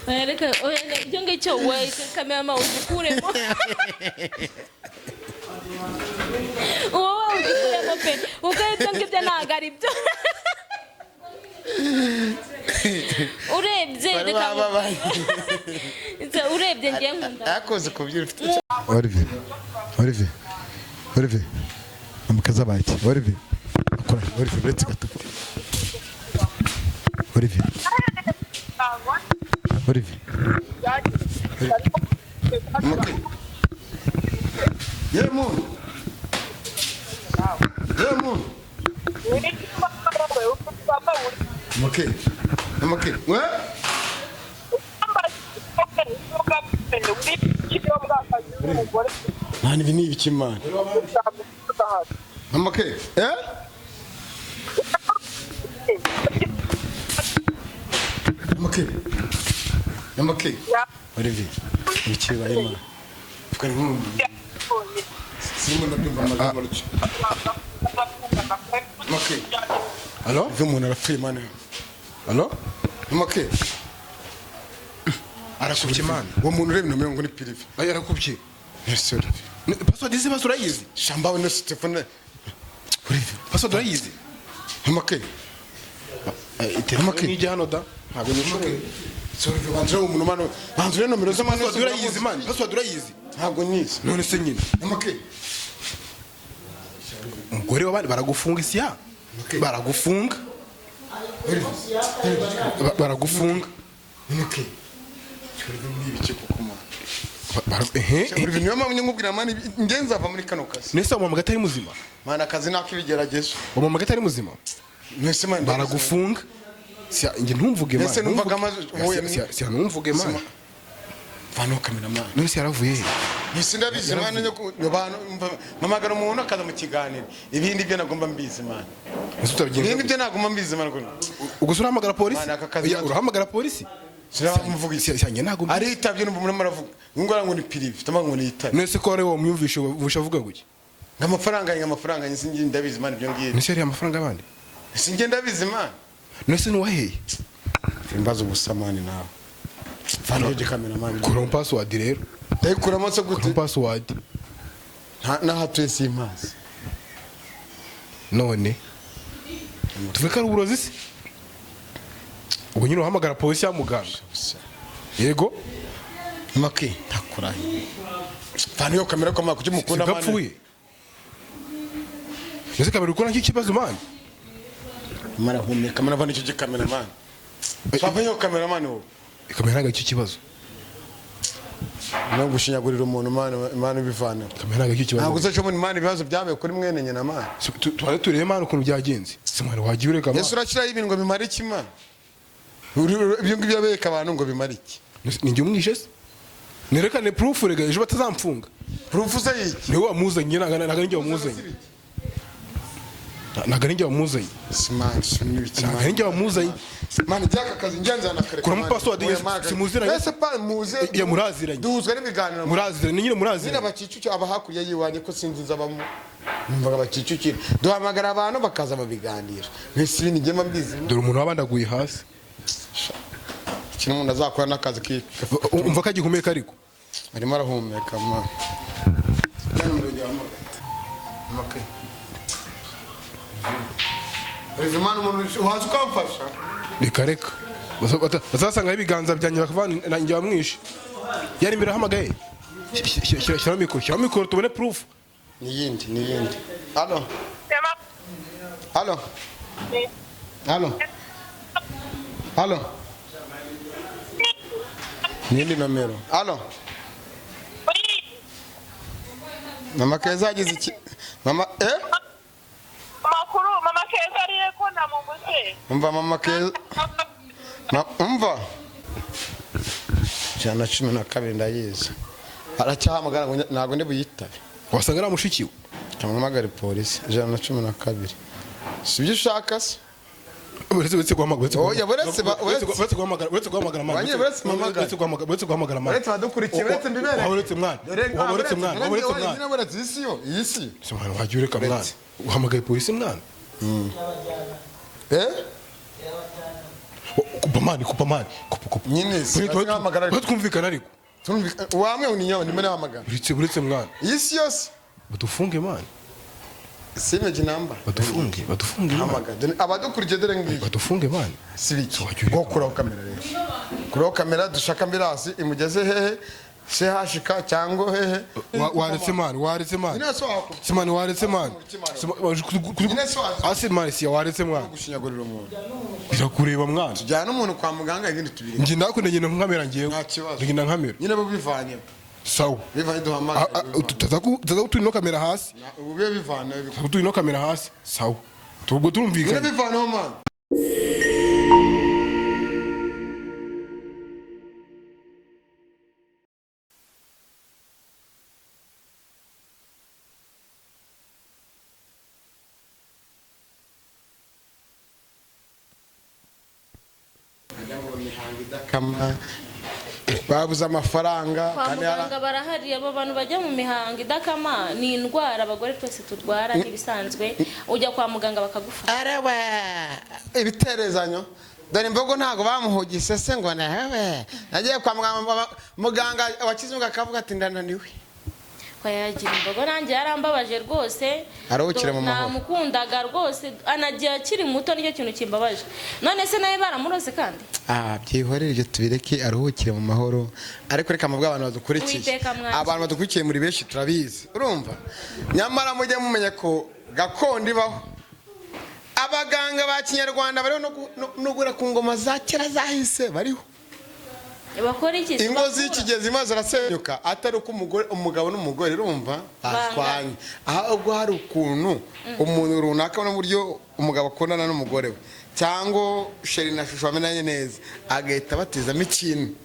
Reka ibyo ngicyo we kamera uzikuremo wowe uzikuremo pe ibyo ngibyo ntabwo ari byo urebye reka urebye ngiye nkunda yakoze kubyira ufite Olivier amukaza baki Olivier akora Olivier uretse gato Olivier Yemu Mani vini ibiki mani Amake Amake Olivier ibiki baye mani Fukari nkumu Simo nabyumva amajambo ruki Amake Allo vumuntu arapfuye mani Allo Amake Arakubye mani uwo muntu urebe nomero ngo ni prive ayo arakubye Merci Olivier password izi basura yizi shamba we no Stefane Olivier password urayizi Amake Amake ni jano da ntabwo nishoboye Sorry vanjira umuntu mano vanjira nomero zo mano urayizi mani password urayizi ntabwo nizi none se nyine Amake umugore wabandi baragufunga isiya baragufunga baragufunga Amake Ibiki kukuma Olivier niyo mpamvu nkubwira mani ngenza ava muri kano kazi nese mu magatari muzima mana akazi nakibigeragezo mu magatari muzima nese mani baragufunga nge ntumvuge mani nese numvaga si ntumvuge mani vano kamera mani nese yaravuye he nese ndabizi mani abantu mamagara umuntu akaza mu kiganiro ibindi byo nagomba mbizi mani ibindi byo nagomba mbizi mani ugusura hamagara polisi urahamagara polisi Sinamuvuga cyane ntago ari itabye numva muri maravuga ngora ngo ni prive tamango ni itabe nese ko ari wo myumvishe ubushavuga guke ngamafaranga nsingi ndabizi mani byo ngiye nese ari amafaranga abandi singe ndabizi mani nese no waheye imbazo gusamani nawe fano je kamera mani kura password rero ndayikura amaso gute password na hatuye simazi none tuvuka ari uburozi se ubu nyine uhamagara polisi ya muganga yego Amake ntakurahi fano yo kamera ko makuki mukunda mani gapfuye nese kamera ukora nk'ikibazo mani mara humye kamera vano cyo kamera mani Sava yo kamera mani wo kamera ngaki kibazo no gushinyagurira umuntu mani bivana kamera ngaki kibazo ntabwo uzacho muri mani bibazo byabaye kuri mwene nyina mani twari tureye mani ukuntu byagenze se mwana wagiye ureka mani Yesu urashira ibintu ngo bimara iki mani ibyo ngibyo abeka abantu ngo bimara iki ninjye umwishe se nerekane proof rega ejo batazamfunga proof se iki niwe wamuzanye naganjye wamuzanye naganjye wamuzanye smash n'ibiki naganjye wamuzanye mani byaka kazi ngenza na kare kura password simuzira ese pa muze ya muraziranye duzwe n'ibiganiro muraziranye nyine muraziranye abacicucu abahakurya yiwanye ko sinzi nzabamo numvaga abacicucu duhamagara abantu bakaza babiganira nese ibintu ngema mbizi dore umuntu wabandaguye hasi kino umuntu azakora n'akazi ki umva kagihumeka ariko arimo arahumeka mama Rizimana umuntu waje ukamfasha reka bazasanga ibiganza byanjye bakavana nanjye bamwishe yari imbere hamagaye shyira mikoro tubone proof niyindi allo nindi nomero allo mama Keza agize iki mama mama Keza ariye ko namumuse umva mama Keza umva jana 12 ndayizi aracyahamagara ngo nago ndi buyitabe wasanga aramushikiwe kamamagara polisi jana 12 sibyo ushaka se uretse guhamagara oya uretse guhamagara mama uretse guhamagara mama uretse badukurikiye uretse mbibere uretse mwana iyi si se mwana wagiye ureka mwana uhamagaye polisi mwana kupa mani nyine twumvikana ariko wamwe uninyama ndimo nahamagara buretse mwana isi yose badufunge mani simeje namba badufunge hamagara abadukurikiye dore ngiye badufunge mani sibiki go kuraho kamera rero kuraho kamera dushaka ambirasi imugeze hehe se hashika cyangwa hehe waretse mani nyine so hako simani waretse mani asi mani si waretse mwana gushinyagurira umuntu birakureba mwana tujyana umuntu kwa muganga ibindi tubiri ngi ndakunda nyina nkamera ngiye nta kibazo ngina nkamera nyine bo bivanye sawa bivanye duhamagara tutaza turi no kamera hasi ubu bivanye turi no kamera hasi sawa tubwo turumvikana nyine bivanye man kama babuze amafaranga kwa muganga barahari abo bantu bajya mu mihango idakama ni indwara abagore twese turwara n'ibisanzwe ujya kwa muganga bakagufasha arawe ibiterezanyo dore imbogo ntago bamuhugise se ngo nawe nagiye kwa muganga wakizungu akavuga ati ndananiwe kwayagira imbogo nanjye yarambabaje rwose aruhukire mu mahoro namukundaga rwose anagiye akiri muto nicyo kintu kimbabaje none se nawe baramuroze kandi byihorere ibyo tubireke aruhukire mu mahoro ariko reka mubwo abantu badukurikiye abantu badukurikiye muri benshi turabizi urumva nyamara mujye mumenya ko gakondo ibaho abaganga ba kinyarwanda bariho no gura ku ngoma za kera zahise bariho bakora iki ingo z'ikigezi maze arasenyuka atari uko umugabo n'umugore urumva bashwanye ahubwo hari ukuntu umuntu runaka n'uburyo umugabo akundana n'umugore we cyangwa sheri na shusho bamenanye neza agahita batizamo ikintu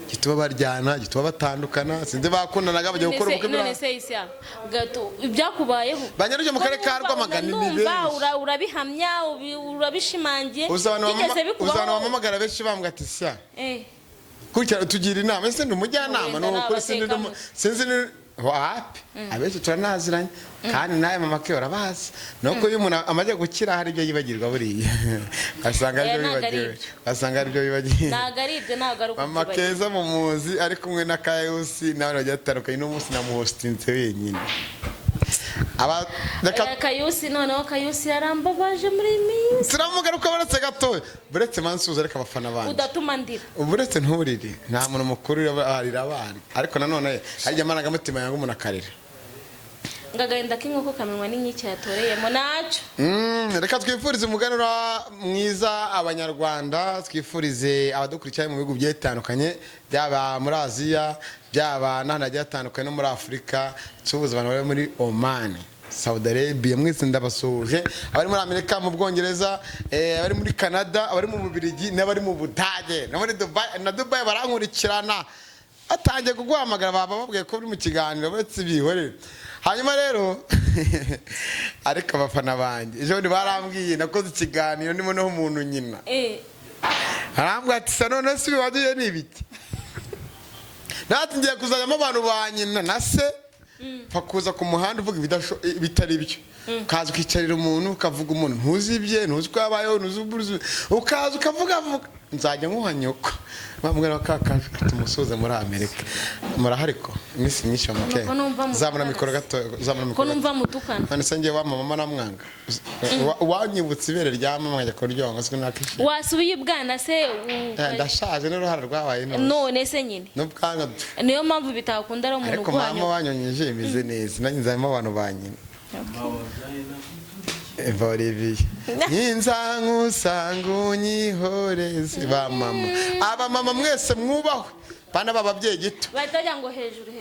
gituma baryana gituma batandukana sinzi bakundanaga bagiye gukora ubukwe none se isya gato ibyakubayeho banyaruje mu karere ka Rwamagana urabihamya urabishimangiye uzana wamamagara benshi bambwa ati sya kurya tugira inama ese ndi umujyanama no kuri sinzi wapi abenshi turanaziranye kandi nawe mama ke urabazi nuko iyo umuntu amaze gukira hari ibyo yibagirwa buriya asanga ari byo yibagiye ntago ari mama keza mu muzi ari kumwe na Kayusi nawe bajya batandukanye n'umunsi namuhostinze wenyine Kayusi noneho Kayusi yarambabaje muri minsi turamugaruka baretse gato buretse mansuza ariko abafana bandi udatuma ndira buretse nturire nta muntu mukuru arira abandi ariko nanone harya amanaga mutima yanga umuntu akarira ngagahinda k'inkoko kamenywa n'inkiki yatoreyemo naco reka twifurize umuganura mwiza abanyarwanda twifurize abadukurikira mu bihugu byetandukanye byaba muri Aziya byaba n'ahandi hatandukanye no muri Afurika tubuze abantu bari muri Oman Saudi Arabia mwese ndabasuje abari muri Amerika mu Bwongereza abari muri Canada abari mu Bubiligi n'abari mu Budage na muri Dubai barankurikirana atangiye kuguhamagara bababwiye ko buri mu kiganiro betse bihorere hanyuma rero ariko abafana banjye ejo ndi barambwiye nakoze ikiganiro ndimo no umuntu nyina arambwa ati sa none se biwaduye n'ibiki nati ngiye kuzajyamo abantu banyina na se fakuza ku muhanda uvuga bitari byo kaza ukicarira umuntu ukavuga umuntu ntuzibye ntuzi ko yabayeho ntuzi ukaza ukavuga nzajya nkuhanyuka bamubwira bakakaje tumusoze muri Amerika murahariko iminsi myinshi bamuke zamuna mikoro gato zamuna mikoro ko numva mutukana none se ngiye wa mama namwanga wanyibutse ibere rya mama njya kuryonga siko nakishi wasubiye ubwana se ndashaje n'uruhara rwabaye none se nyine n'ubwanga niyo mpamvu bitakunda ari umuntu ariko mama wanyonyeje imeze neza nanjye nzayemo abantu banyina Evoliviye Ninzangu nyihoreze ba mama aba mama mwese mwubahwe bana bababyeyi gito batajya ngo hejuru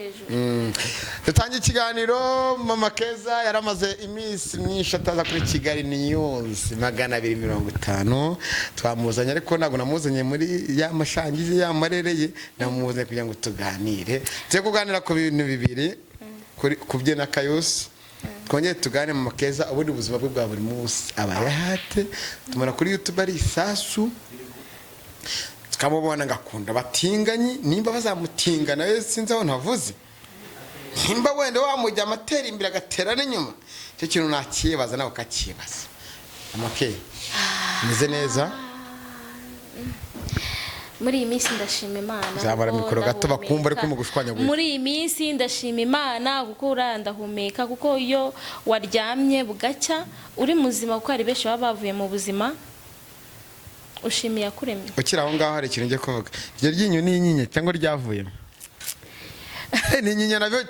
dutangiye ikiganiro mama Keza yaramaze iminsi myinshi ataza kuri Kigali News 250 twamuzanye ariko ntago namuzanye muri ya mashangize ya marereye namuzanye kugira ngo tuganire tuje kuganira ku bintu bibiri kubye na Kayusi twongeye tugane mu Keza ubundi buzima bwe bwa buri munsi abayahate tumara kuri YouTube ari isasu tukamubona ngakunda batinganyi nimba bazamutinga nawe sinzi aho ntavuze nimba wenda wamujya amatera imbere agatera n'inyuma icyo kintu nakibaza nawe ukakibaza amake meze neza muri iyi minsi ndashima Imana Zamara kuko mikoro gato ndahumeka. bakumva ariko mu gushwanyagura. muri iyi minsi ndashima Imana kuko urandahumeka kuko iyo waryamye bugacya uri muzima kuko hari benshi baba bavuye mu buzima ushimiye akuremye ukiri aho ngaho hari ikintu ngiye kuvuga iryo ryinyo ni inyinya cyangwa ryavuyemo ni inyinya nabyo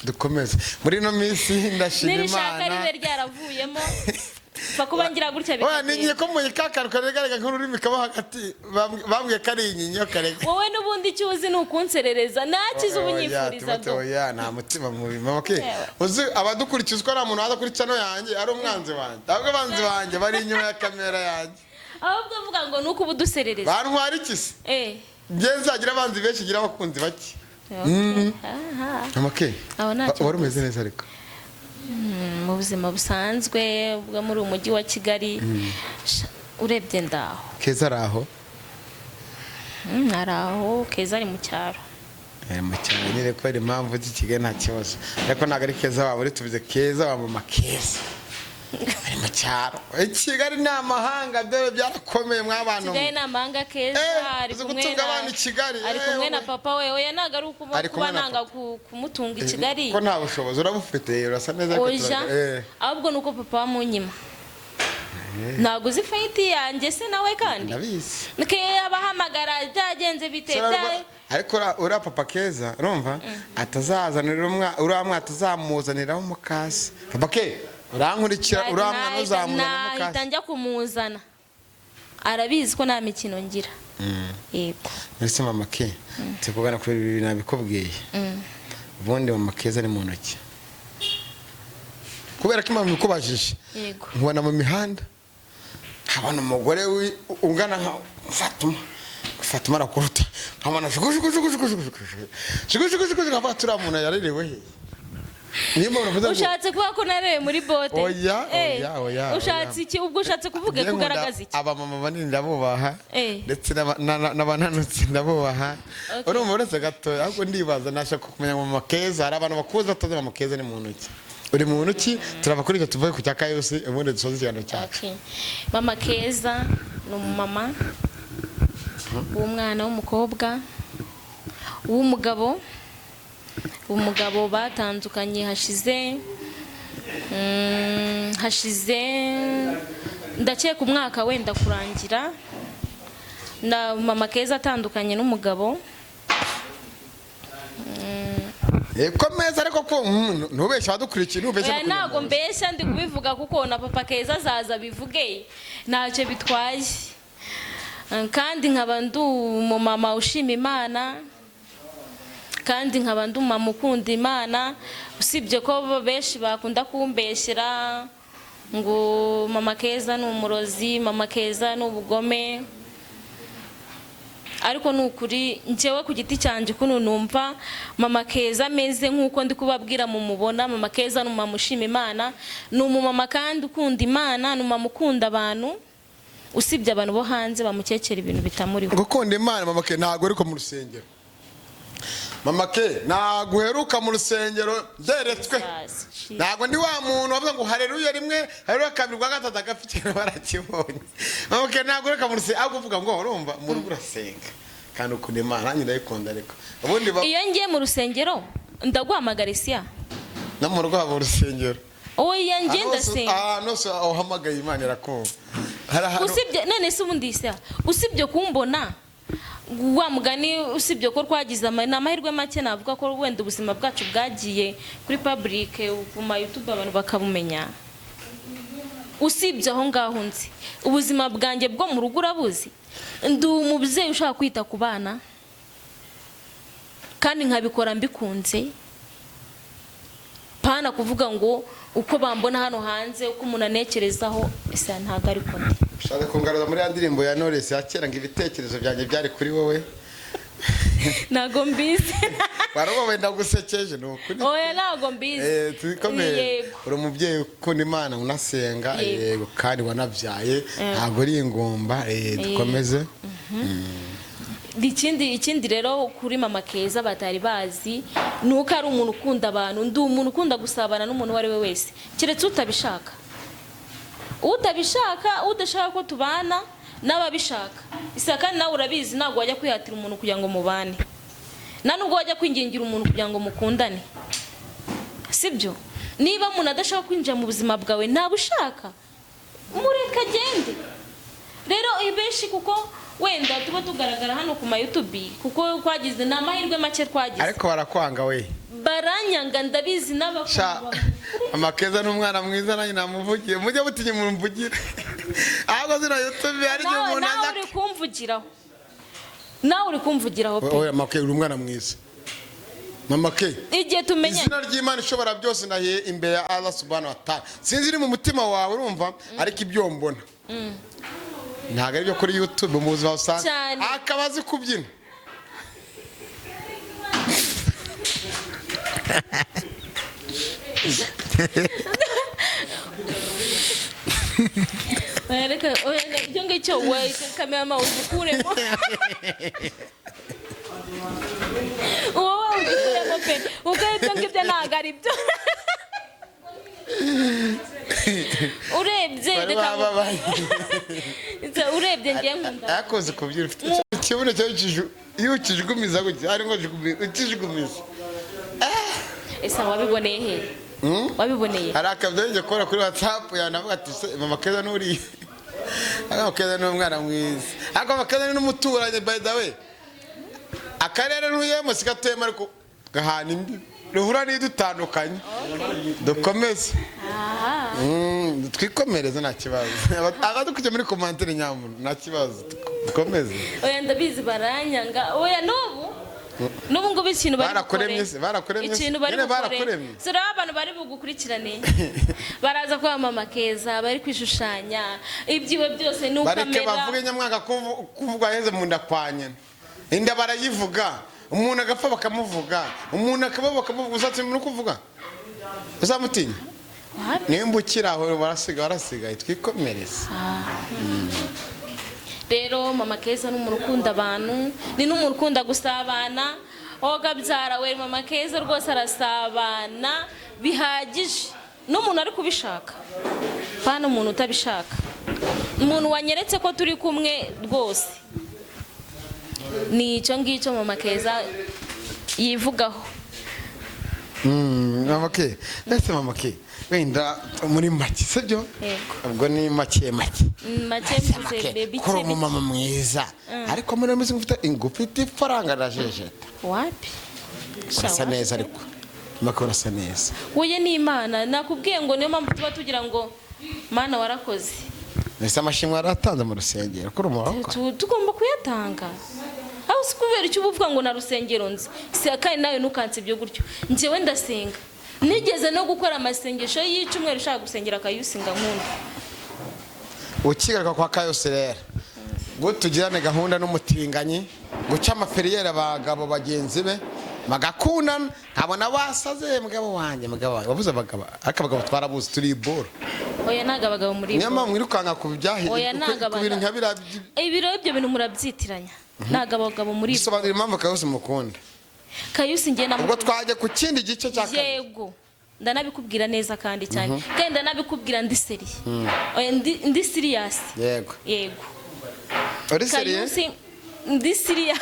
dukomeze muri ino minsi ndashima nirishaka Imana ribe ryaravuyemo fa kuba ngira gutya wa ni inyinya bikagenda ko mu ikakaruka regarega nk'ururimi kaba hagati bambwiye ko ari inyinya karega wowe n'ubundi icyo uzi ni ukunserereza nakize ubunyifuriza do oya nta mutima mubi mama ke uzi abadukurikiza uko ari umuntu waza kuri channel yanjye ari umwanzi wanjye ahubwo abanzi banjye bari inyuma ya kamera yanjye ahubwo avuga ngo nuko ubuduserereza bantwara iki se nzagira abanzi benshi gira abakunzi bake mama ke wari umeze neza ariko mu buzima busanzwe bwo muri umujyi wa Kigali urebye ndaho Keza araho araho Keza ari mu cyaro mu cyaro nyine ko ari impamvu Kigali nta kibazo ariko ntabwo ari Keza waba uri tuvuze Keza wa mama Keza ari mu cyaro Kigali ni amahanga byo byarakomeye mw'abantu Kigali ni amahanga Keza ari kumwe na papa we oya ntabwo ari kuba nanga kumutunga i Kigali ko nta bushobozi urabufite urasa neza ahubwo nuko papa wamunyima ntabwo uzi fayiti yanjye se nawe kandi ndabizi ke abahamagara byagenze bite ariko uriya papa Keza urumva atazazanira uriya mwana atazamuzaniraho umukasi papa ke urankurikira uriya mwana uzamuzanira umukasi nahita njya kumuzana arabizi ko nta mikino ngira yego mbese mama ke tukugana kuri ibi nabikubwiye ubundi mama Keza ni mu ntoki kubera ko impamvu ikubajije nkubona mu mihanda nkabona umugore ungana nka Fatuma arakuruta nkabona nkaba turiya muntu yarerewe he ushatse kuba ko narewe muri bote oya ushatse iki ubwo ushatse kuvuga kugaragaza iki abamama banini ndabubaha ndetse n'abananutse ndabubaha urumva uretse gato ahubwo ndibaza nashaka kumenya mu mama Keza hari abantu bakuze batazi mama Keza ni mu ntoki uri mu ntoki turava kuri tuvuye ku cyaka yose ubundi dusoze ikiganiro cyacu mama Keza ni umumama w'umwana w'umukobwa umugabo batandukanye hashize ndakeka umwaka wenda kurangira na mama Keza atandukanye n'umugabo komeza ariko ko ntubeshya badukurikiye ntubeshya ntabwo mbeshya ndi kubivuga kuko na papa Keza azaza bivuge ntacyo bitwaye kandi nkaba ndi umumama ushima Imana kandi nkaba ndi umumama ukunda Imana usibye ko benshi bakunda kumbeshyera ngo mama Keza ni umurozi mama Keza ni ubugome ariko nukuri njyewe ku giti cyanjye kuno numva mama Keza ameze nkuko ndi kubabwira mu mubona mama Keza ni umumama ushima Imana ni umumama kandi ukunda Imana ni umumama ukunda abantu usibye abantu bo hanze bamukekera ibintu bitamuriho gukunda Imana mama Ke ntago ariko mu rusengero mama Ke ntago uheruka mu rusengero deretswe ntago ndi wa muntu wavuga ngo haleluya rimwe haleluya kabiri bwa gatatu agafite barakibonye mama Ke ntago uheruka mu rusengero ahubwo uvuga ngo urumva mu rugo urasenga kandi ukunda Imana nanjye ndayikunda ariko ubundi iyo ngiye mu rusengero ndaguhamagara Isia no mu rugo mu rusengero oya ngenda senga no so uhamagaye Imana irakumva usibye none se ubundi Isia usibye kumbona wa mugani usibye ko twagize amahirwe make navuga ko wenda ubuzima bwacu bwagiye kuri public ku ma YouTube abantu bakabumenya usibye aho ngaho nzi ubuzima bwanjye bwo mu rugo urabuzi ndi umubyeyi ushaka kwita ku bana kandi nkabikora mbikunze pana kuvuga ngo uko bambona hano hanze uko umuntu anekerezaho ese ntago ariko ndi ushaka kungaruza muri ya ndirimbo ya Knowless ya kera ngo ibitekerezo byanjye byari kuri wowe ntago mbizi barobo wenda gusekeje n'ukuri oya ntago mbizi tukomeye uri umubyeyi ukunda Imana unasenga yego kandi wanabyaye ntago ari ingomba dukomeze ikindi rero kuri mama Keza batari bazi nuko ari umuntu ukunda abantu, ndi umuntu ukunda gusabana n'umuntu wari we wese kiretse utabishaka, udashaka ko tubana n'ababishaka. Isaka nawe urabizi ntabwo wajya kwihatira umuntu kugira ngo mubane, nta nubwo wajya kwingingira umuntu kugira ngo mukundane, sibyo? Niba umuntu adashaka kwinjira mu buzima bwawe ntabushaka, mureka agende. Rero ibenshi kuko wenda tuba tugaragara hano ku YouTube kuko twagize n'amahirwe make twagize, ariko barakwanga we, baranyanga ndabizi n'abakunda. Mama Keza n'umwana mwiza nanjye namuvugiye, mujye mutinye mumvugire ahubwo zino YouTube ari cyo umuntu nawe uri kumvugiraho, nawe uri kumvugiraho pe. Oya Mama Keza uri umwana mwiza Mama Keza, igihe tumenye izina ry'Imana ishobora byose nahiye imbere ya Allah subhanahu wa ta'ala, sinzi iri mu mutima wawe urumva, ariko ibyo mbona ntabwo ari byo kuri YouTube mu buzima busanzwe, akaba azi kubyina. reka ibyo ngicyo we kamera uzikuremo, wowe uzikuremo pe, ugahita ngibyo ntabwo ari byo. urebye ngiye nkunda akoze kubyina, ufite ikibuno cyawe iyo ukijigumiza gutya ari ngo ukijigumiza. ese wabiboneye he? Wabiboneye hari akabyenge kora kuri WhatsApp yanavuga ati Mama Keza nuri Mama Keza ni umwana mwiza, ariko Mama Keza ni n'umuturanye by the way, akarere ntuyemo sikatuyemo ariko gahana imbi ruhura n'idutandukanye. Dukomeze twikomereze nta kibazo, abadukuje muri commentaire nyamuntu nta kibazo, dukomeze. Oya ndabizi baranyanga, oya n'ubu ngubu ikintu barakuremye ikintu barakuremye sura abantu bari bugukurikirane baraza kwa Mama Keza bari kwishushanya ibyiwe byose n'ukamera, bareke bavuge nyamwanga kuvugwa heze mu nda kwanya inda barayivuga, umuntu agapfa bakamuvuga, umuntu akaba bakamuvuga, usatse mu kuvuga uzamutinya nimbukira aho barasigaye twikomereze. Rero Mama Keza n'umuntu ukunda abantu, ni n'umuntu ukunda gusabana. Oga byara we Mama Keza rwose arasabana bihagije, n'umuntu ari kubishaka pana umuntu utabishaka, umuntu wanyeretse ko turi kumwe rwose ni icyo ngicyo Mama Keza yivugaho. Mama Keza ndetse Mama Keza wenda muri make sibyo, ubwo ni make mvuze baby kuri umumama mwiza, ariko muri muzi mufite ingufu ifaranga rajejeta wapi urasa neza, ariko makora sa neza woye ni Imana nakubwiye ngo niyo mpamvu tuba tugira ngo Mana warakoze. Nese amashimwe aratanze mu rusengero kuri umurongo tugomba kuyatanga, aho sikubera icyo uvuga ngo na rusengero nzi kandi nawe nukanse ibyo gutyo. Njyewe ndasenga, nigeze no gukora amasengesho y'icumweru ushaka gusengera Kayusinga nkunda ukigaruka kwa Kayose rero ngo tugirane gahunda n'umutinganyi guca amaferiyeri abagabo bagenzi be magakundana, nkabona basaze mugabo wanjye wabuze abagabo, ariko abagabo twarabuze turi iboro. Oya naga abagabo muri niyo mpamvu mwirukanga ku byahiye ku bintu nkabira ibiro ibyo bintu murabyitiranya. Naga abagabo muri bisobanura impamvu Kayose mukunda. Kayusi ngiye ubwo twaje ku kindi gice cya kabiri. Yego ndanabikubwira neza kandi cyane, kandi ndanabikubwira ndi serious. Oya ndi serious. Yego uri serious? Kayusi ndi serious.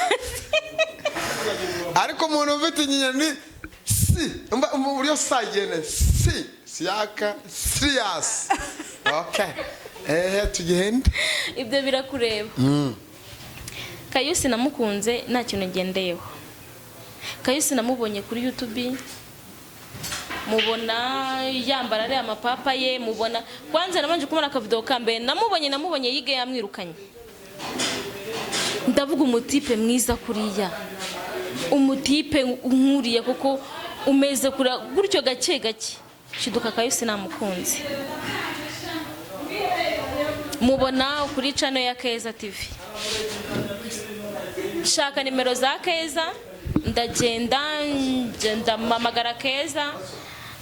Ariko umuntu ufite inyinya ni uriyo sagene siyaka serious. Okay tugende ibyo birakureba. Kayusi namukunze nta kintu ngendeyeho. Kayusi namubonye kuri YouTube, mubona yambara ari amapapa ye, mubona kwanza nabanje kumara akavideo kambe namubonye yige yamwirukanye. Ndavuga umutipe mwiza kuriya, umutipe nkuriye kuko umeze kura gutyo gake shiduka. Kayusi namukunze, mubona kuri channel ya Keza TV. Shaka nimero za Keza, ndagenda mamagara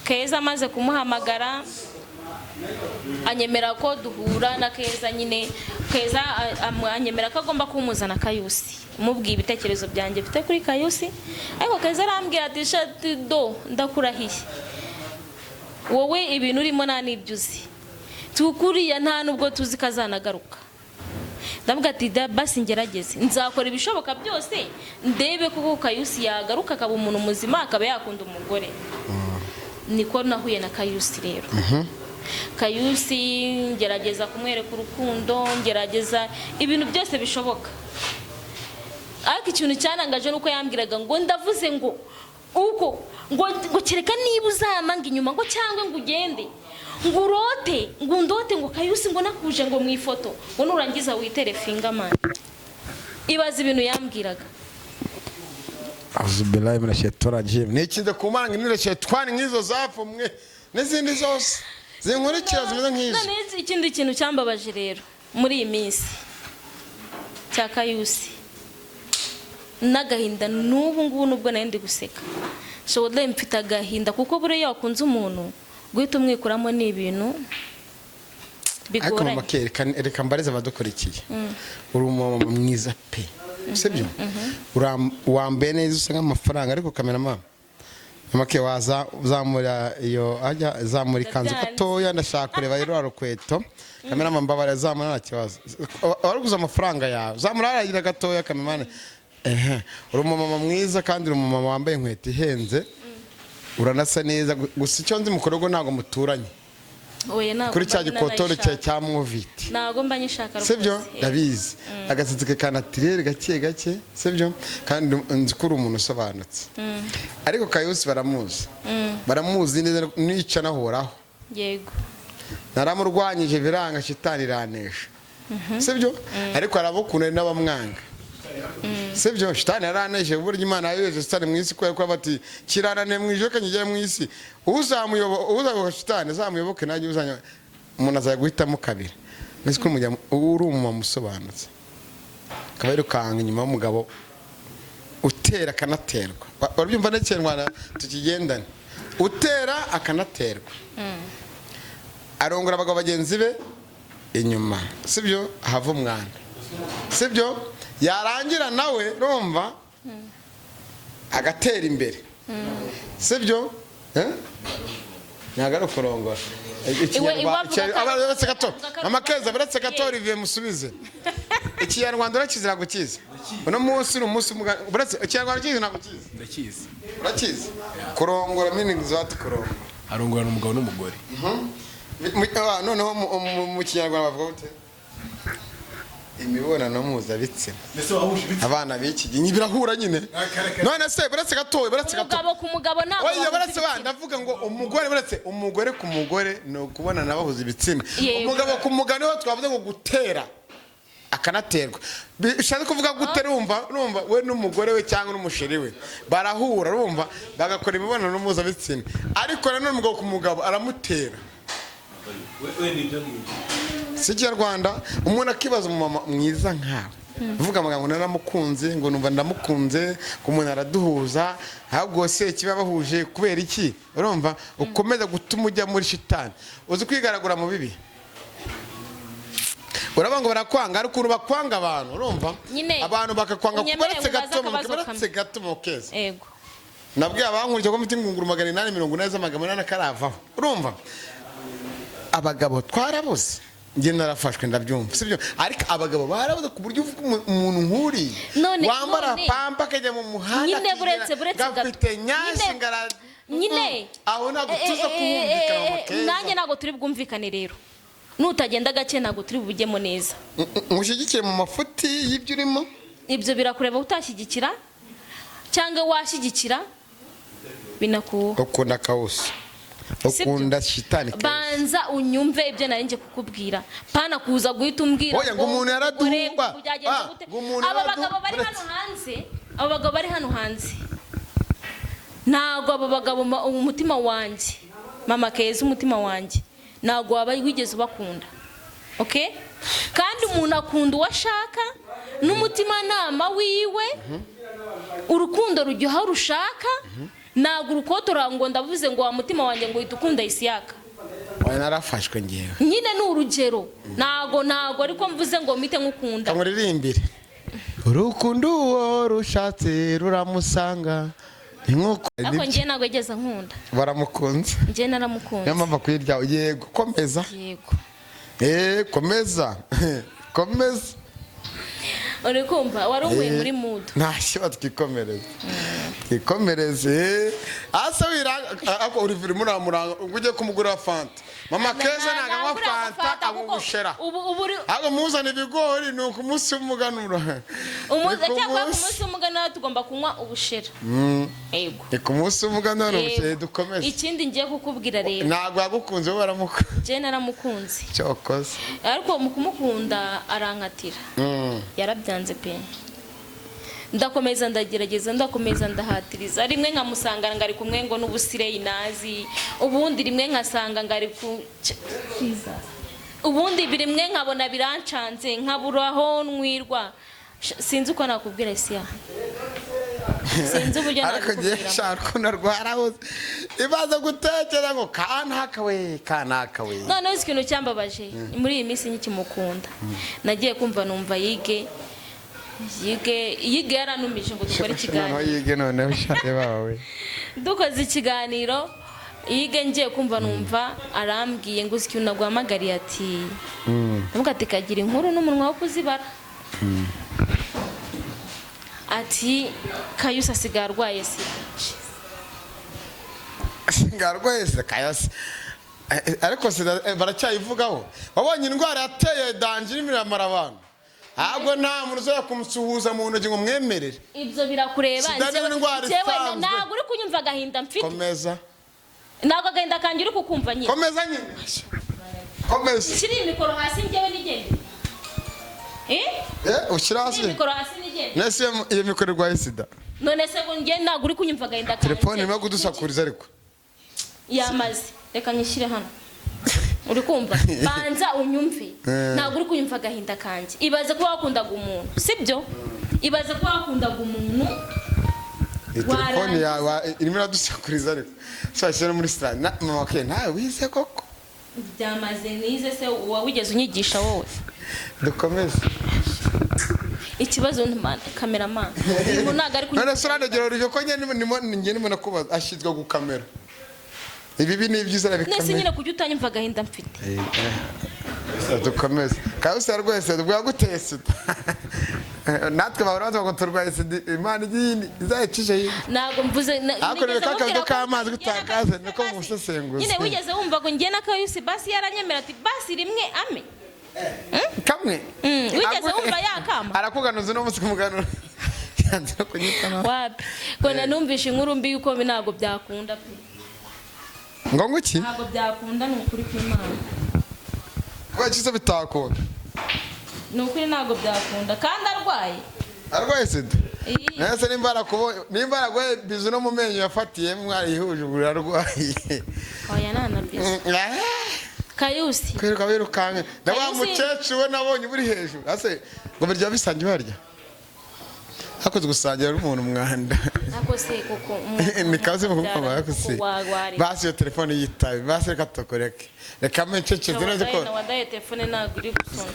Keza maze kumuhamagara anyemera ko duhura na Keza nyine Keza anyemera ko agomba kumuzana Kayusi umubwiye ibitekerezo byanjye bifite kuri Kayusi ariko Keza arambwira ati shati do ndakurahiye wowe ibintu urimo nta n'ibyuzi tukuriya nta nubwo tuzi kazanagaruka ndavuga ati basi ngerageze nzakora ibishoboka byose ndebe kuko Kayusi yagaruka akaba umuntu muzima akaba yakunda umugore niko nahuye na Kayusi rero Kayusi ngerageza kumwereka urukundo ngerageza ibintu byose bishoboka ariko ikintu cyanangaje nuko yambwiraga ngo ndavuze ngo uko ngo kereka niba uzamanga inyuma ngo cyangwa ngo ugende ngo urote ngo ndote ngo Kayusi ngo nakuje ngo mu ifoto ngo nurangiza witere fingerman ibaza ibintu yambwiraga azubilahi mina shetora jim nikinze kumanga nire shetwani nkizo zapfumwe n'izindi zose zinkurikira zimeze nk'izo none ikindi kintu cyambabaje rero muri iyi minsi cya Kayusi n'agahinda n'ubu ngubu nubwo nandi guseka shoboye mfite agahinda kuko bure yakunze umuntu guhita umwikuramo ni ibintu bigoranye reka mbariza abadukurikiye uri umumama mwiza pe sibyo wambaye neza usa nk'amafaranga ariko kameramani make wazamura iyo ajya zamura ikanzu gatoya ndashaka kureba rero rukweto kameramani mbabara zamura nta kibazo waraguze amafaranga yawe zamura aragira gatoya kameramani uri umumama mwiza kandi uri umumama wambaye inkweto ihenze uranasa neza gusa icyo nzi mukorogo ntago muturanye kuri cya gikotoro cya moviti ntago mba nyishaka rwose sibyo ndabizi agasatsi ke kanatirere gake gake sibyo kandi nzi ko uri umuntu usobanutse ariko Kayusi baramuzi neza nica nahoraho yego naramurwanyije biranga shitani iranesha sibyo ariko arabukunda n'abamwanga sibyo shitani yaraneshe buryo Imana yayoje shitani mu isi ko bati kirarane mu ijoke ngiye mu isi uzamuyoboka shitani zamuyoboke naje uzanya umuntu azaye guhitamo kabiri nzi ko uri umumama usobanutse kabero kanga inyuma y'umugabo utera akanaterwa urabyumva n'Ikinyarwanda tukigendane utera akanaterwa arongora abagabo bagenzi be inyuma sibyo hava umwana sibyo yarangira nawe rumva agatera imbere sibyo nagara kurongora abaretse gato amakeza baretse gato Olivier musubize Ikinyarwanda urakizira gukiza uno munsi umunsi baretse Ikinyarwanda kizi nako kizi ndakizi urakizi kurongora meaning zati kurongora arongora n'umugabo n'umugore noneho mu Kinyarwanda bavuga gute imibonano mpuzabitsina abana b'iki gihe birahura nyine none se baretse gatowe umugabo ku mugabo ntabwo oya baretse ndavuga ngo umugore ku mugore no kubonana bahuza ibitsina umugabo ku mugabo niho twavuze ngo gutera akanaterwa bishatse kuvuga gutera urumva we n'umugore we cyangwa n'umusheri we barahura urumva bagakora imibonano mpuzabitsina ariko nanone umugabo ku mugabo aramutera we nibyo si Kinyarwanda umuntu akibaza umumama mwiza nkawe uvuga amagambo naramukunze ngo numva ndamukunze ko umuntu araduhuza ahubwo se kiba bahuje kubera iki urumva ukomeza gutuma ujya muri shitani uzi kwigaragura mu bibi urabango barakwanga ariko bakwanga abantu urumva abantu bakakwanga kubaretse gato mu keza yego nabwiye abankurije ko mfite ingunguru 880 z'amagambo n'akaravaho urumva abagabo twarabuze nge narafashwe ndabyumva sibyo ariko abagabo barabuze ku buryo uvuga umuntu nkuri wambara pampa akajya mu muhanda nyine buretse gafite nyashi ngara nyine aho ntabwo tuza kumvikana mu keza nanjye ntabwo turi bwumvikane rero nutagenda gake ntabwo turi bujyemo neza mushyigikire mu mafuti y'ibyo urimo ibyo birakureba utashyigikira cyangwa washyigikira binakuho ukunda Kawusi ukunda shitani banza unyumve ibyo nari nje kukubwira pana kuza guhita umbwira ngo umuntu yaraduhumba aba bagabo bari hano hanze ntago aba bagabo umutima wanjye mama Keza umutima wanjye ntago waba wigeze ubakunda okay kandi umuntu akunda uwo ashaka n'umutima nama wiwe urukundo rujyaho rushaka ntabwo urukotora ngo ndavuze ngo wa mutima wanjye ngo uhita ukunda Isiyaka oya narafashwe ngewe nyine ni urugero ntago ariko mvuze ngo mpite nkukunda kamuririmbire urukundo uwo rushatse ruramusanga ariko njye ntabwo yigeze nkunda baramukunze njye naramukunze niyo mpamvu akwirya yego komeza yego komeza komeza uri kumva wari uvuye muri mudu ntashyo twikomereze asa wiranga ako uri vuri muramuranga ujye kumugura fanta mama keza naganywa fanta agugushera ako muzana ibigori ni umunsi w'umuganura cyangwa ku munsi w'umuganura tugomba kunywa ubushera yego ni ku munsi w'umuganura ubushera dukomeze ikindi ngiye kukubwira rero ntabwo yagukunze we baramukunze njye naramukunze cyokoze ariko mu kumukunda arankatira yarabyanze pe ndakomeza ndagerageza ndakomeza ndahatiriza rimwe nkamusanga ngari kumwe ngo n'ubusireyi nazi ubundi rimwe nkasanga ngari ku ubundi birimwe nkabona birancanze nkaburaho nwirwa sinzi uko nakubwira Isia sinzi uburyo ariko ngiye shaka narwaraho ibaza gutekera ngo kanaka we none uzi ikintu cyambabaje muri iyi minsi nkikimukunda nagiye kumva numva yige yaranumije ngo dukore ikiganiro yige noneho ushake bawe dukoze ikiganiro yige ngiye kumva numva arambwiye ngo uzi ikintu naguhamagariye ati nubwo ati kagira inkuru n'umunwa wo kuzibara ati Kayusi asigaye arwaye sida Kayusi ariko sida baracyayivugaho wabonye indwara yateye danje irimo iramara abantu ahubwo nta muntu uzoya kumusuhuza mu ntoki ngo mwemerere ibyo birakureba ntabwo uri kunyumva agahinda mfite komeza ntabwo agahinda kanjye uri kukumva nyine komeza nyine komeza shiri mikoro hasi njyewe nigende ushyira hasi mikoro hasi nigende nese iyo mikoro irwaye sida none se njye ntabwo uri kunyumva agahinda kanjye telefone irimo kudusakuriza ariko yamaze reka nyishyire hano uri kumva banza unyumve ntabwo uri kunyumva agahinda kanjye ibaze ko wakundaga umuntu sibyo ibaze ko wakundaga umuntu telefone yawe irimo iradusakuriza ariko twashyira muri sitade mama ke nawe wize koko byamaze nize se wigeze unyigisha wowe dukomeze ikibazo kameramani ubu ntabwo ari kunyumva none se uranegera uryo ko njye ndimo nakubaza ashyizwe ku kamera ibi ni ibyiza arabikamera nese nyine kujya utanyumva agahinda mfite dukomeze Kayusi yarwaye sida bwaguteye sida natwe bahora ngo turwaye sida imana igindi izayicishe hirya ntabwo mvuze akorera kakabido k'amazi gutakaze niko musesenguzi nyine wigeze wumva ngo njye na Kayusi basi yaranyemera ati basi rimwe ame kamwe wigeze wumva yakama arakuganuza uno munsi kumuganura yanze kunyitana wapi ko nanumvishe inkuru mbi yuko ntabwo byakunda pe ngo nguki ntabwo byakunda ni ukuri kw'Imana wakize bitakunda ni ukuri ntabwo byakunda kandi arwaye sida nese nimba aragwaye bizu no mu menyo yafatiye mwarihuje ubura arwaye oya nana bizu Kayusi kwiruka wirukanke ndawa mukecuru we nabonye buri hejuru ase ngo birya bisangiye barya hakoze gusangira umuntu mwanda akose koko ni kaze mu kumva yakose basi yo telefone yitabe basi reka tokoreke reka menceceze neze ko wadaye telefone ntabwo iri gusona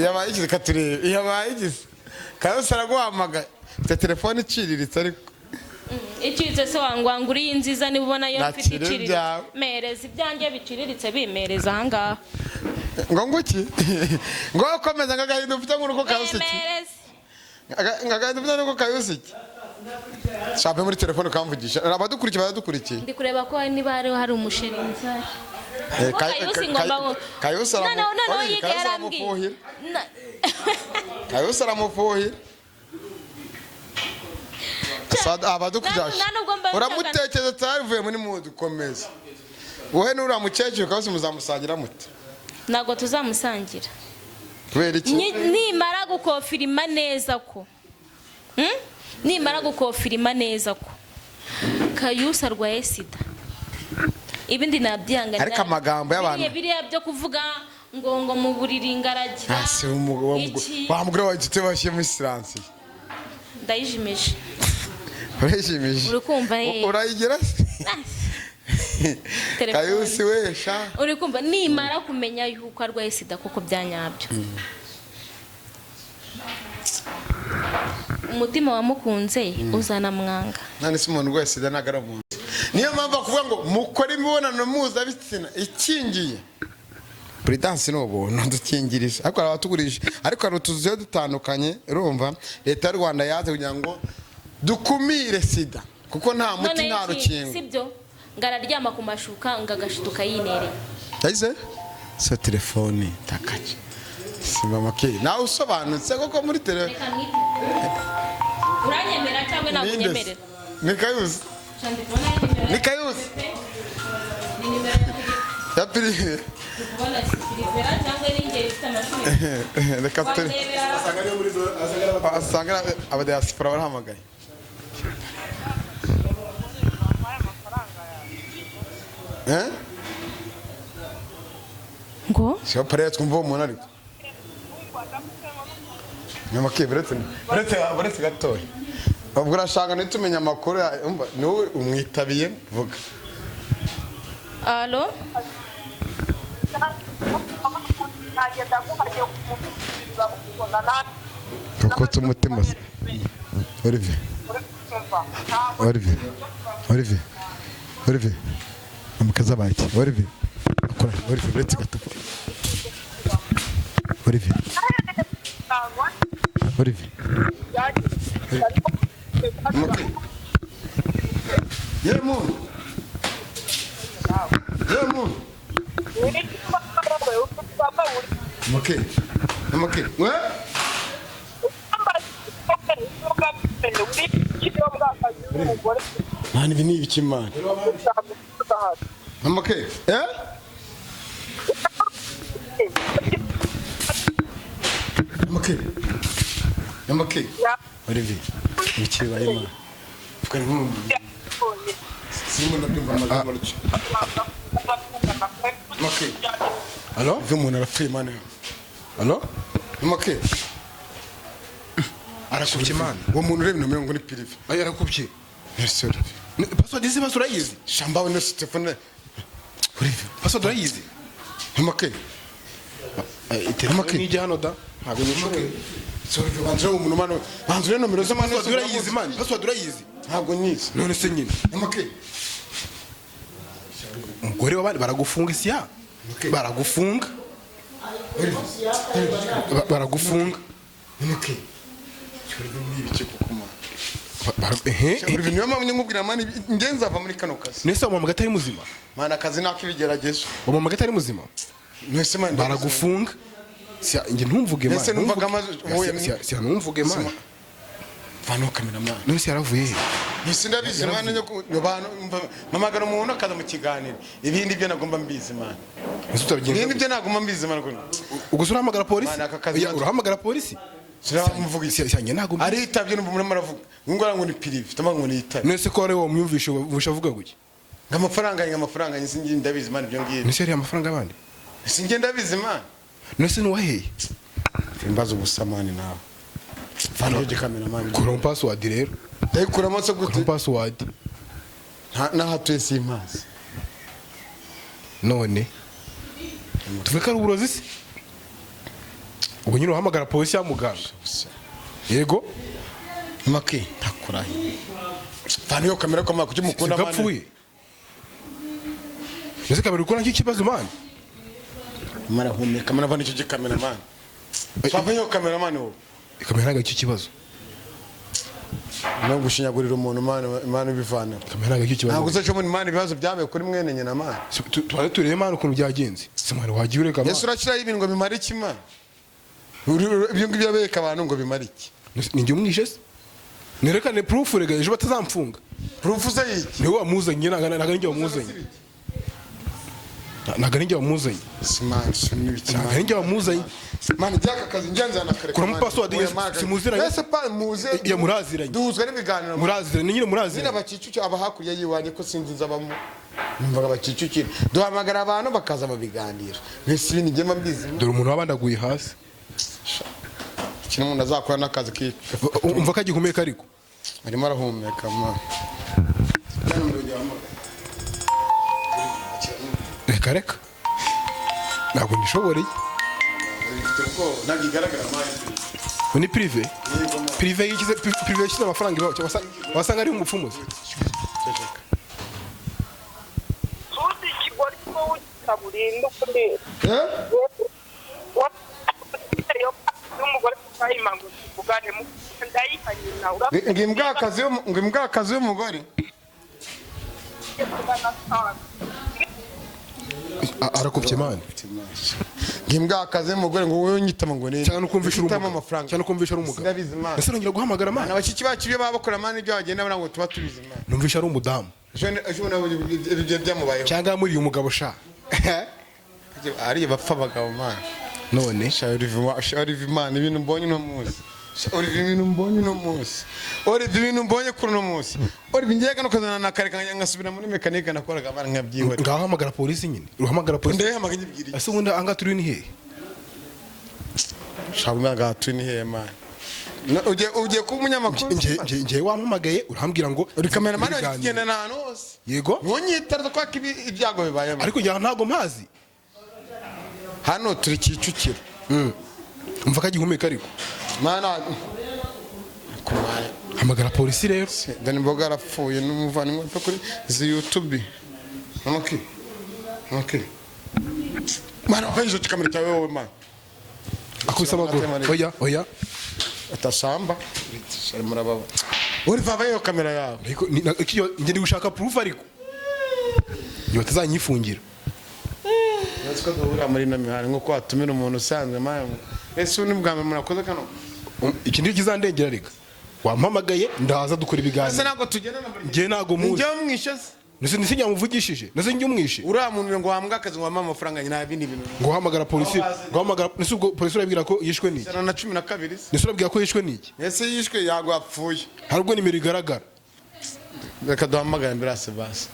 yabaye igize katurebe yabaye igize Kayusi araguhamagaye te telefone iciriritse ariko iciriritse se wangura iyi nziza niba ubona yo mfite iciriritse mereza ibyanjye biciriritse bimereza ahangaha ngo nguki ngo komeza ngagahinda ufite nk'uko Kayusi ngagahinda ufite nk'uko Kayusi shape muri telefone kamvugisha abadukurikiye ndi kureba ko niba hari umusheri nzari Kayusi aramufuhira Kayusi aramufuhira abadukurikiye uramutekereza taravuye muri mudu komeza wowe n'uriya mukecuru Kayusi muzamusangira mute ntabwo tuzamusangira kubera iki nimara gukofirima neza ko Kayusi arwaye sida ibindi nabyangana ariko amagambo y'abantu biriya byo kuvuga ngo mu buriri ngaragira wa mugore wawe gite bashiye muri silence ndayijimeje urayishimije uri kumva urayigira Kayusi wesha uri kumva nimara kumenya yuko arwaye sida koko byanyabyo umutima wamukunze uzana mwanga nani se umuntu urwaye sida nagara mu niyo mpamvu akuvuga ngo mukora imibonano mpuzabitsina ikingiye Prudence no buntu dukingirije ariko abatugurisha ariko hari utuzuye dutandukanye urumva leta y'u Rwanda yaze kugira ngo dukumire sida kuko nta muti nta rukingo sibyo ngararyama ku mashuka ngagashituka yinereye yaise so telefone takaje simba makeri nawe usobanutse koko muri telefone uranyemera cyangwa nakunyemerera ni Kayusi ni Kayusi ya pili kubona sikirivera cyangwa n'ingeri ifite amashuri reka turi asanga abadiaspora barahamagaye ngo sio pare twumva umuntu ariko nyama ke buretse gatoya ubwo urashaka nitumenya amakuru ni wowe umwitabiye vuga allo kuko tumutima Olivier amukaza baki Olivier akora Olivier buretse gato Olivier Yemu Okay. What? Mani bini ibiki mani? Okay. Okay. Olivier. Ibiki bayima. Fukani mu. Simu nabyumva amagambo ruci. Okay. Allo? Vumuntu arapfuye mani. Allo? Okay. Arashubye man. Uwo muntu urebe nomero ngo ni prive. Ayo arakubye. Yes sir. Password izi basura yizi. Shamba we no Stefane. Prive. Password urayizi. Okay. Iterambere ni jano da. Ntabwo nishoboye. Sorry banzwe umuntu mano. Banzwe nomero zo mano urayizi man. Password urayizi. Ntabwo nyizi. None se nyine. Okay. Umugore w'abandi baragufunga isiya. Baragufunga. Baragufunga. Okay. Cyori n'ibiki kukuma. Uri niyo mpamvu nkubwira mani ngenza ava muri kano kazi. Nese mu magatari muzima. Mana akazi nakibigeragezo. Mu magatari muzima. Nese mani baragufunga. Sia nge ntumvuge mani. Nese numvaga amazi sia ntumvuge mani. Vano kamera mani. Nese yaravuye. Nese ndabizi mani yo bantu mamagara umuntu akaza mu kiganiro. Ibindi byo nagomba mbizi mani. Nese utabigenza. Ibindi byo nagomba mbizi mani ko. Ugusura hamagara polisi. Urahamagara polisi. Siramuvuga isi cyanye ntago ari itabye no muri maravuga ngora ngo ni prive tamanga ngo ni itabe nese ko ari wo myumvisho bushavuga guki ngamafaranga nsingi ndabizi mani byo ngiye nese ari amafaranga abandi singi ndabizi mani nese ni waheye imbazo gusamani nawe fano je kamera mani kura password rero ndayikura mose gute password na hatuye simazi none tuveka uburozi se ubwo nyine uhamagara polisi ya muganga yego make takurahi fano yo kamera ko makuki mukunda mani gapfuye nese kamera ukora iki kibazo mani mara humye kamera bani cyo kamera mani papa yo kamera mani wo kamera ga iki kibazo no gushinyagurira umuntu mani bivana kamera ga iki kibazo ntabwo uzacho muri mani bibazo byabaye kuri mwene nyina mani twari tureye mani ukuntu byagenze se mani wagiye ureka mani Yesu urakira ibintu ngo bimara iki mani ibyo ngibyo abeka abantu ngo bimara iki ninjye umwishe se nerekane proof rega ejo batazamfunga proof ze iki niwe wamuzanye naga ninjye wamuzanye smart n'ibiki naga ninjye wamuzanye mani byaka kazi ngenza na kare kura password simuziranye ese pa muze ya muraziranye duzwe n'ibiganiro muraziranye nyine muraziranye abacicucu aba hakurya yiwanye ko sinzi nzabamo numvaga abacicucu duhamagara abantu bakaza mu biganiro mbese ibintu ngema mbizi dore umuntu wabandaguye hasi kino umuntu azakora n'akazi ki umva kagihumeka ariko arimo arahumeka ma reka reka ntabwo nishoboreye ntabwo igaragara amazi ni prive prive yishyize amafaranga ibaho wasanga ari umupfumu tuzi ikigori ko utaburinda kureba n'umugore kutayima ngo tuvugane ndayihanyina ngo imbwakazi y'umugore arakubye mani ngimbwakazi y'umugore ngo wowe nyitama ngo nene cyane ukumvisha amafaranga cyane ukumvisha ari umugabo ndabizi mani ese nongera guhamagara mani abashiki bacu iyo baba bakora mani ibyo bagenda bara ngo tuba tubizi mani numvisha ari umudamu ejo nabo ibyo byamubayeho cyangwa muri uyu mugabo sha ari bapfa abagabo mani none Olive man ibintu mbonye no munsi Olive ibintu mbonye no munsi Olive ibintu mbonye kuri no munsi Olive ngiyega no kuzana nakareka ngasubira muri mekanike nakoraga bana nkabyihora ngaho hamagara polisi nyine uhamagara polisi ndaye hamagara ibwiri ese ubundi anga turi ni hehe shabuma gatu ni hehe man uje ku munyamakuru ngiye wampamagaye urambwira ngo uri cameraman agenda na hano hose yego nonyitara kwa ibyago bibaye ariko njya ntago mpazi hano turi Kicukiro umva kagihumeka ariko mana kumaya hamagara polisi rero Dani Mboga arapfuye n'umuvandimwe pe kuri YouTube okay mana kwenje tukamera cyawe wowe man akubisa amaguru oya atasamba ari murababa uri vava yo kamera yawe ariko njye ndi gushaka proof ariko yo tazanyifungira Natwe duhura muri namihari nko kwatumira umuntu usanzwe mayo ese uni bwa murakoze kano ikindi kizandengera reka wampamagaye ndaza dukora ibiganiro ese nago tugenda na muri ngiye nago muzi njye mwisheze nise nyamuvugishije nase njye umwishe uriya muntu ngo wambwa akazi ngo wampa amafaranga nyina bindi bintu ngo hamagara polisi ngo hamagara nise ubwo polisi urabwira ko yishwe niki na 12 nise urabwira ko yishwe niki ese yishwe yago apfuye hari ubwo nimero igaragara reka duhamagara ambulance basi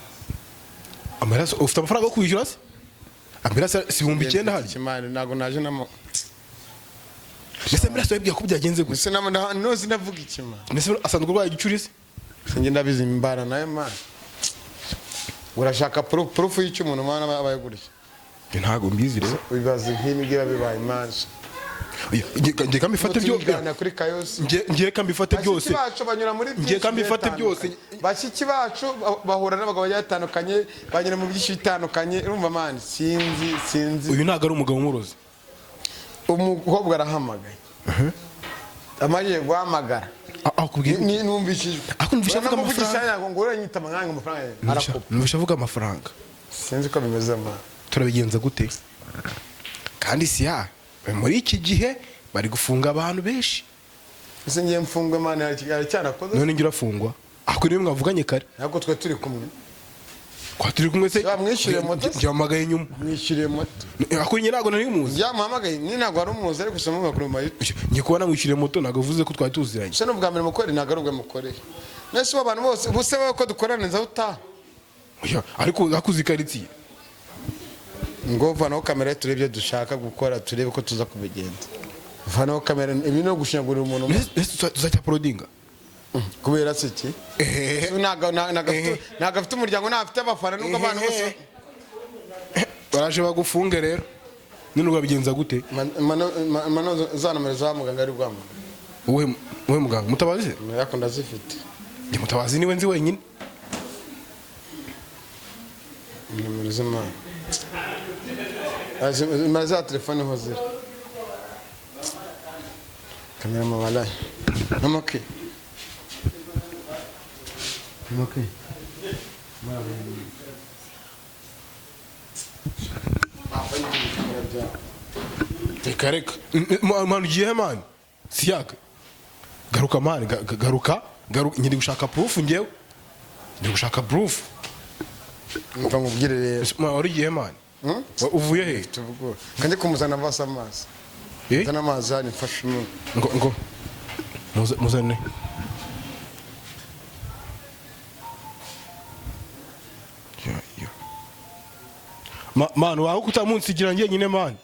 amaraso ufite amafaranga yo kwishyura se ambulance si 900 hari kimani nago naje namo nise ambulance yabwiye ko byagenze gusa nise namo nozi ndavuga ikima nise asanzwe urwaye igicurisi singe ndabizi imbara nayo man urashaka proof y'icyo umuntu mana abayigurisha ntago mbizi rero bibaze nk'imigira bibaye manzi ngiye kambifate byose kuri kayosi ngiye kambifate byose bacu banyura muri ngiye kambifate byose bashiki bacu bahura n'abagabo batandukanye banyura mu byinshi bitandukanye urumva man sinzi uyu ntago ari umugabo umurozi umukobwa arahamagaye amaje guhamagara ni numvishije akumvisha avuga amafaranga ngo uranyita amanga amafaranga arakupa numvisha avuga amafaranga sinzi ko bimeze ma turabigenza gute kandi si ya muri iki gihe bari gufunga abantu benshi ese ngiye mfungwe man hari cyanakoze none ngira fungwa ako niwe mwavuganye kare nako twe turi kumwe kwa turi kumwe se mwishire moto njyamagaye nyuma mwishire moto ako nyine ntago nari muzi yamuhamagaye ni ntago ari umuzi ariko usoma makuru mayi ngiye kubona mwishire moto ntago vuze ko twari tuziranye se n'ubwa mbere mukore ntago ari ubwa mukoreye nese abantu bose buse ko dukorana nza utaha ariko akuzikaritsiye ngo vanaho kamera turebye dushaka gukora turebe ko tuza kubigenza vanaho kamera ibi no gushinyagurira umuntu tuzajya porodinga kubera se iki nagafite umuryango ntafite abafana nubwo abantu bose baraje bagufunge rero none ubabigenza gute mano za nomero za muganga ari bwamo uwe muganga mutabazi yako ndazifite ndi mutabazi niwe nzi wenyine nomero z'imana za telefone ho ziri kamera mabalaye okay reka manu ugiye mani siyaga garuka mani garuka nyiri gushaka proof ngewe ndi gushaka proof mva nkubwire rero wari ugiye mani uvuye he tuvugo kandi kumuzana vasa amazi zana amazi hano mfashe ngo muzane mani wawe kutamunsigira njye nyine mani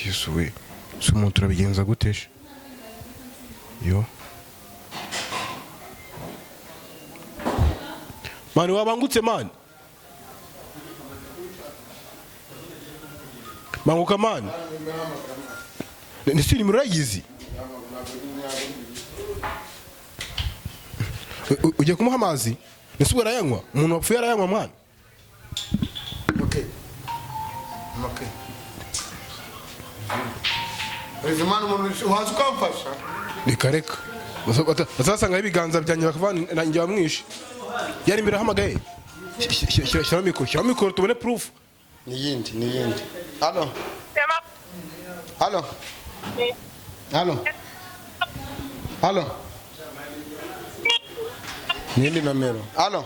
Yesu we si umuntu turabigenza gutesha yo mani wabangutse mani Banguka mani. Nisi nimero urayizi? Ugiye kumuha amazi? Nisi urayanywa? Umuntu wapfuye arayanywa mwana? Okay. Rizimana umuntu wazi ukamfasha. Reka. Bazasanga ibiganza byanjye bakavana nanjye bamwishe. Yari imbere hamagaye. Shyira mikoro tubone proof. Niyindi. Halo. Nindi nomero. Halo.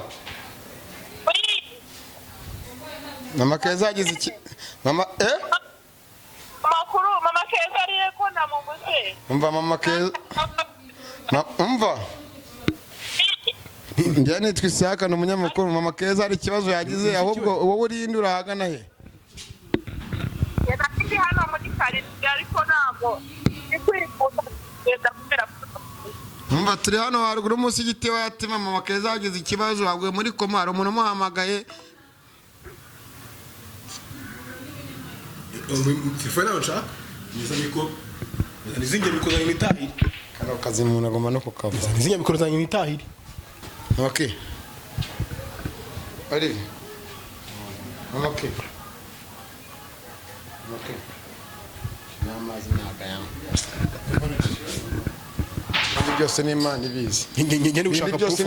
Mama Keza agize iki? Mama Mama Keza ariye ko ndamuguse. Umva Mama Keza. Umva. Njye nitwa Isaka ni umunyamakuru. Mama Keza hari ikibazo yagize ahubwo wowe urinde urahagana he? Ndi hano muri karitsiye ariko ntabwo ikwifuza kugenda kubera Umva turi hano haruguru munsi y'igiti watima Mama Keza yagize ikibazo aguye muri koma hari umuntu umuhamagaye. Telefone yawe nizinge mikoro zanyu nitahiri. Kano kazi umuntu agomba no kukava. Nizinge mikoro zanyu nitahiri. Okay. Okay. Namazi nagayama. Byose ni Imana ibizi. Ngende gushaka proof.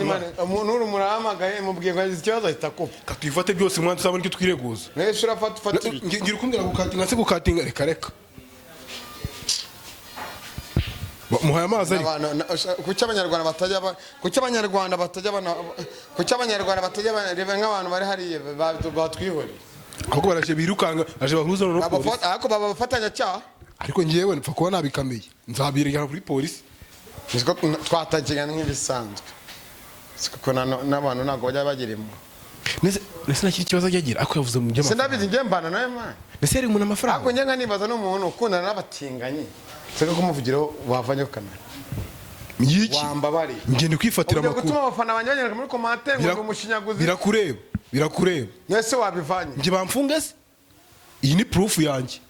Umuntu uri murahamagaye mubwiye ngo agize ikibazo ahita kupa. Katwifate byose mwana tuzabona icyo twireguza. Nese urafata Ngira ukumbwira gukatinga se gukatinga reka. Muhaye amazi ari. Kuki abanyarwanda batajya bareba nk'abantu bari hariye batwihoreye. Ahubwo baraje birukanga aje bahuruza no polisi. Ariko baba bafatanya cyaha. Ariko ngiyewe mpfa kuba nabikameye. Nzabirega kuri polisi. Niziko twatagirana nk'ibisanzwe. Siko n'abantu ntago bajya bagirimo. Nese nakiri ikibazo yagira ako yavuze mu by'amafaranga. Sindabizi ngiye mbana nawe man. Nese yari umuntu amafaranga. Ako nyenga nibaza n'umuntu ukundana n'abatinganye. Siko kumuvugiraho wavanye kamera. Yiki. Wambabari. Ngende kwifatira amakuru. amakuru. Gutuma abafana banyanyaga muri commentaire ngo umushinyaguzi. Birakureba. Nese wabivanye. Nje bamfunga se? Iyi ni proof yanjye.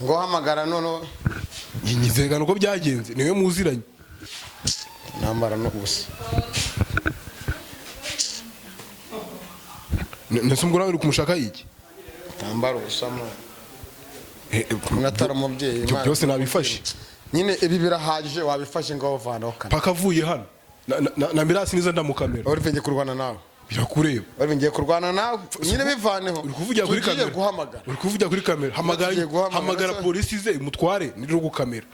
Ngo hamagara none. Nyizegana uko byagenze. Niwe muziranye. Nambara no gusa. Nese umugore uri kumushaka iki? Tambara ubusamo. Munatara umubyeyi. Byose nabifashe. Nyine ibi birahagije wabifashe ngo wavana okana. Pakavuye hano. Na mirasi niza ndamukamera. Uri ngiye kurwana nawe. Birakureba. Uri ngiye kurwana nawe. Nyine bivaneho. Uri kuvugira kuri kamera. Guhamagara. Uri kuvugira kuri kamera. Hamagara polisi ze mutware niro gukamera.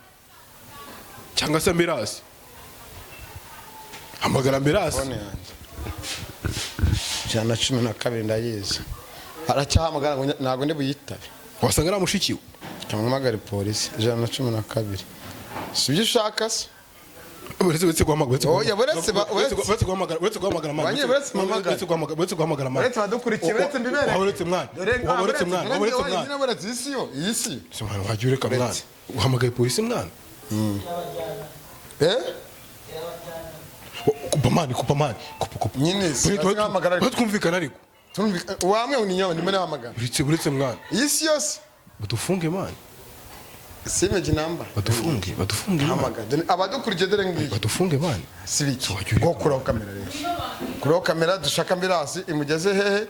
Cyangwa se mirasi. Hamagara mirasi. Phone yanjye. 112 ndayizi. Aracyahamagara ntago ndi buyitabe. Wasanga namushikiwe. Kamamagara polisi 112. Sibyo ushaka se? Uretse guhamagara. Oya uretse guhamagara mama. Uretse guhamagara mama. Uretse badukurikiye uretse mbibere. Uretse mwana. Uretse mwana. Iyi si. Simwana wajyure ka mwana. Uhamagaye polisi mwana. Kupa mani. Nyine hamagara. Twumvikana ariko. Wamwe uninyawe ndimene hamagara. Uretse mwana. Iyi si yose. Badufunge mwana. Simeje namba. Badufunge. Hamagara. Abadukurikiye dore ngiye. Badufunge mwana. Sibiki. Go kuraho kamera rero. Kuraho kamera dushaka mbirasi imugeze hehe?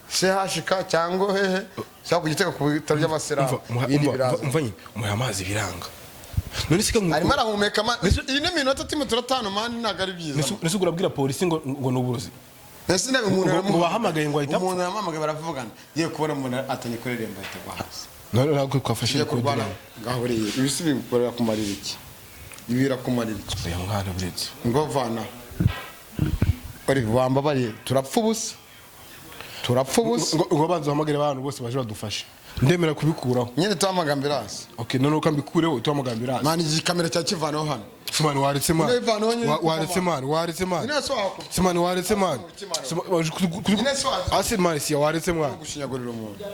Se hashika cyangwa hehe? Cyangwa kugiteka ku bitaro by'amasera. Umvanye. Umuha amazi biranga. None sika arimo arahumeka iyi ni minota timu turatano mani ntago ari byiza. Nese urabwira polisi ngo nuburozi. Nese nawe umuntu bahamagaye ngo ahita. Umuntu yamamagaye baravugana. Giye kubona umuntu atanye kureremba ahita hasi. None ntabwo kwafashe kurwana gahuriye. Ibisubi bikorera kumarira iki? Ibira kumarira iki? Ya mwana buretse. Ngo vana. Ori wamba bari turapfa ubusa. Ngo banze uhamagare abantu bose baje badufashe. Ndemera kubikuraho. Nyine tuhamagambira hasi. Okay none uko mbikureho tuhamagambira hasi. Mani iyi kamera cyakivanaho hano. Simani waretse mani. Waretse mani. Simani waretse mani. Asi mani si waretse mani. Gushinyagurira umuntu.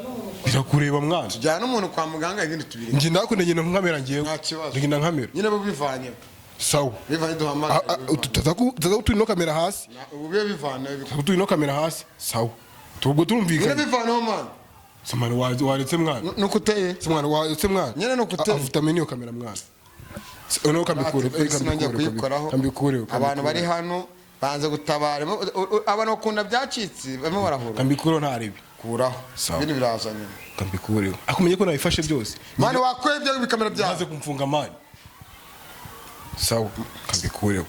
Birakureba mwana. Tujyana umuntu kwa muganga ibindi tubiri. Ngi ndakunda nyine nkamera ngiye. Ngina nkamera. Nyine bivanye. Sawa. Bivanye duhamagara. Tutaza turi no kamera hasi. Ube bivanye. Turi no kamera hasi. Sawa. Tubwo turumvikana. Nyine bivanye mani. Samani waretse mwana. nuko uteye Samani waretse mwana. nyene nuko uteye Avuta niyo kamera mwana. Ono kambikure. sinongeye kuyikoraho Kambikure. abantu bari hano banze gutabara abantu bakunda byacitse bamwe barahura Kambikure ntaribi. kuraho Sawa. ibintu biraza nyine Kambikure. Akumenye ko nabifashe byose. mani wakwebye ibikamera byawe Maze kumfunga mani. Sawa. Kambikure.